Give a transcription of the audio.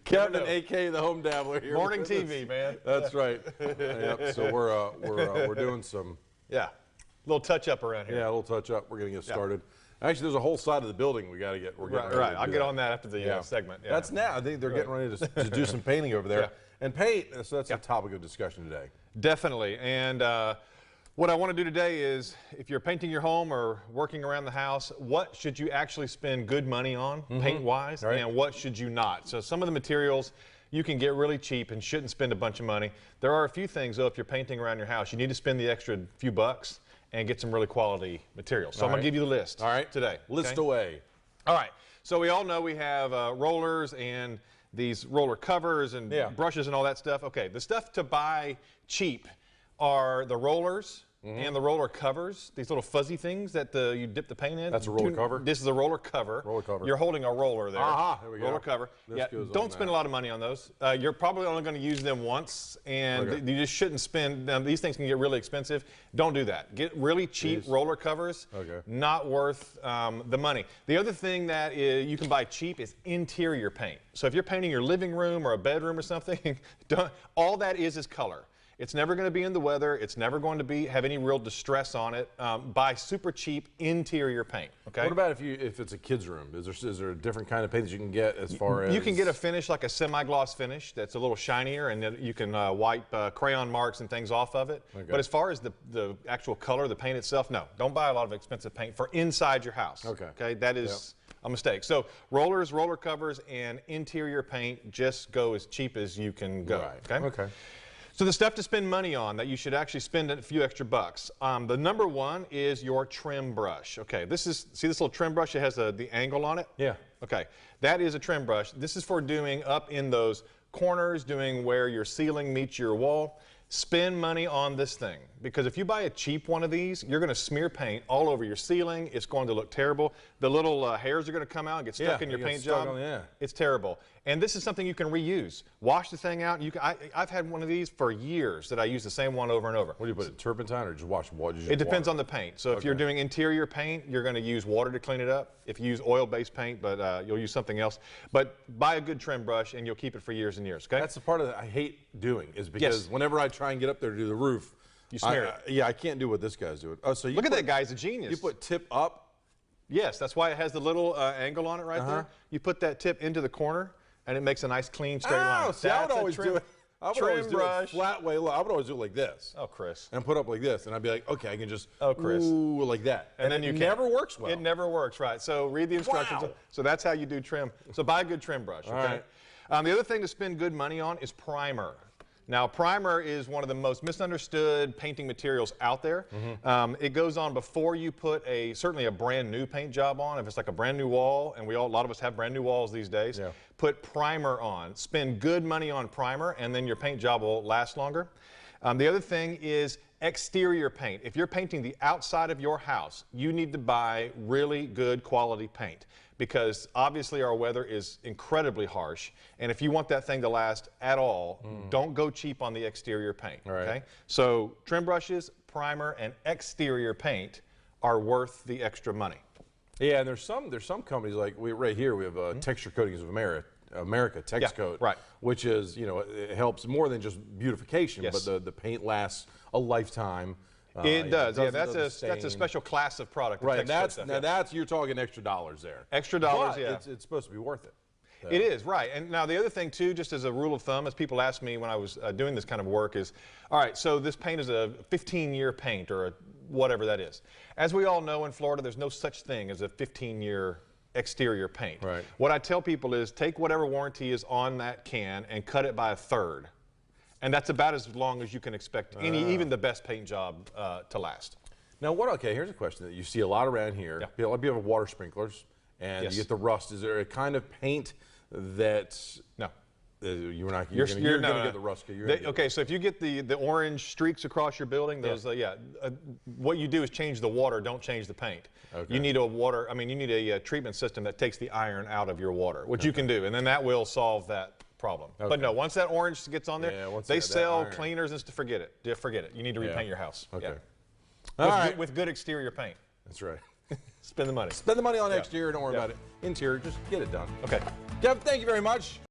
Kevin, a.k.a. the Home Dabbler here. Morning TV, man. That's right. Yep. So we're doing some. Yeah. Little touch up around here. Yeah, a little touch up. We're gonna get started. Actually, there's a whole side of the building we got to get. We're getting ready right. to I'll do get that. on that after the segment. Yeah. That's now. I think they're getting ready to do some painting over there. Yeah. And paint. So that's a topic of discussion today. Definitely. And what I want to do today is, if you're painting your home or working around the house, what should you actually spend good money on, paint-wise, and what should you not? So some of the materials you can get really cheap and shouldn't spend a bunch of money. There are a few things, though, if you're painting around your house, you need to spend the extra few bucks and get some really quality materials. So I'm going to give you the list today. List away. All right. So we all know we have rollers and these roller covers and brushes and all that stuff. Okay, the stuff to buy cheap are the rollers and the roller covers, these little fuzzy things that you dip the paint in. That's a roller cover? This is a roller cover. Roller cover. You're holding a roller there. Aha, there we go. Roller cover. Don't spend a lot of money on those. You're probably only going to use them once, and you just shouldn't spend. These things can get really expensive. Don't do that. Get really cheap roller covers. Not worth the money. The other thing that you can buy cheap is interior paint. So if you're painting your living room or a bedroom or something, all that is color. It's never going to be in the weather. It's never going to have any real distress on it. Buy super cheap interior paint. Okay. What about if it's a kid's room? Is there a different kind of paint that you can get as far as? You can get a finish like a semi-gloss finish that's a little shinier, and then you can wipe crayon marks and things off of it. But as far as the actual color, the paint itself, no. Don't buy a lot of expensive paint for inside your house. Okay. That is a mistake. So rollers, roller covers, and interior paint, just go as cheap as you can go. Okay. So the stuff to spend money on that you should actually spend a few extra bucks. The number one is your trim brush. Okay, see this little trim brush? It has the angle on it? Yeah. Okay, that is a trim brush. This is for doing up in those corners, doing where your ceiling meets your wall. Spend money on this thing, because if you buy a cheap one of these, you're going to smear paint all over your ceiling. It's going to look terrible. The little hairs are going to come out and get stuck in your paint job. It's terrible. And this is something you can reuse. Wash the thing out. I've had one of these for years that I use the same one over and over. What do you put it, turpentine or just wash water? It depends on the paint. So if you're doing interior paint, you're going to use water to clean it up. If you use oil-based paint, but you'll use something else. But buy a good trim brush and you'll keep it for years and years. Okay. That's the part of that I hate doing, is because whenever I try and get up there to do the roof, you smear it. Yeah, I can't do what this guy's doing. Oh, so you look at that guy, he's a genius. You put tip up. Yes, that's why it has the little angle on it right there. You put that tip into the corner, and it makes a nice, clean, straight line. See, I would always do it. I would always do it flat way low. I would always do it like this. Oh, Chris. And put up like this, and I'd be like, okay, I can just Chris. Ooh, like that. And then it never works well. It never works, right? So read the instructions. Wow. So that's how you do trim. So buy a good trim brush. Okay. The other thing to spend good money on is primer. Now, primer is one of the most misunderstood painting materials out there. It goes on before you put certainly a brand new paint job on. If it's like a brand new wall, and a lot of us have brand new walls these days, put primer on. Spend good money on primer, and then your paint job will last longer. The other thing is exterior paint. If you're painting the outside of your house, you need to buy really good quality paint, because obviously our weather is incredibly harsh, and if you want that thing to last at all, don't go cheap on the exterior paint. Okay? So trim brushes, primer, and exterior paint are worth the extra money. Yeah, and there's some companies, like right here we have Texture Coatings of America TexCoat, which is, it helps more than just beautification, but the paint lasts a lifetime. It does. Yeah, that's a special class of product. Right. That's you're talking extra dollars there. Extra dollars, but it's supposed to be worth it. So. It is, right. And now the other thing too, just as a rule of thumb, as people ask me when I was doing this kind of work, is, all right, so this paint is a 15-year paint or whatever that is. As we all know, in Florida, there's no such thing as a 15-year exterior paint. Right. What I tell people is take whatever warranty is on that can and cut it by a third. And that's about as long as you can expect even the best paint job to last. Now, here's a question that you see a lot around here. A lot of people have water sprinklers, and you get the rust. Is there a kind of paint that... No. You're going to get the rust. Okay, so if you get the orange streaks across your building, those what you do is change the water, don't change the paint. You need a treatment system that takes the iron out of your water, which you can do, and then that will solve that problem. But no, once that orange gets on there, they sell cleaners and forget it. Forget it. You need to repaint your house. With good exterior paint. That's right. Spend the money. Spend the money on exterior, don't worry about it. Interior, just get it done. Okay. Kev, thank you very much.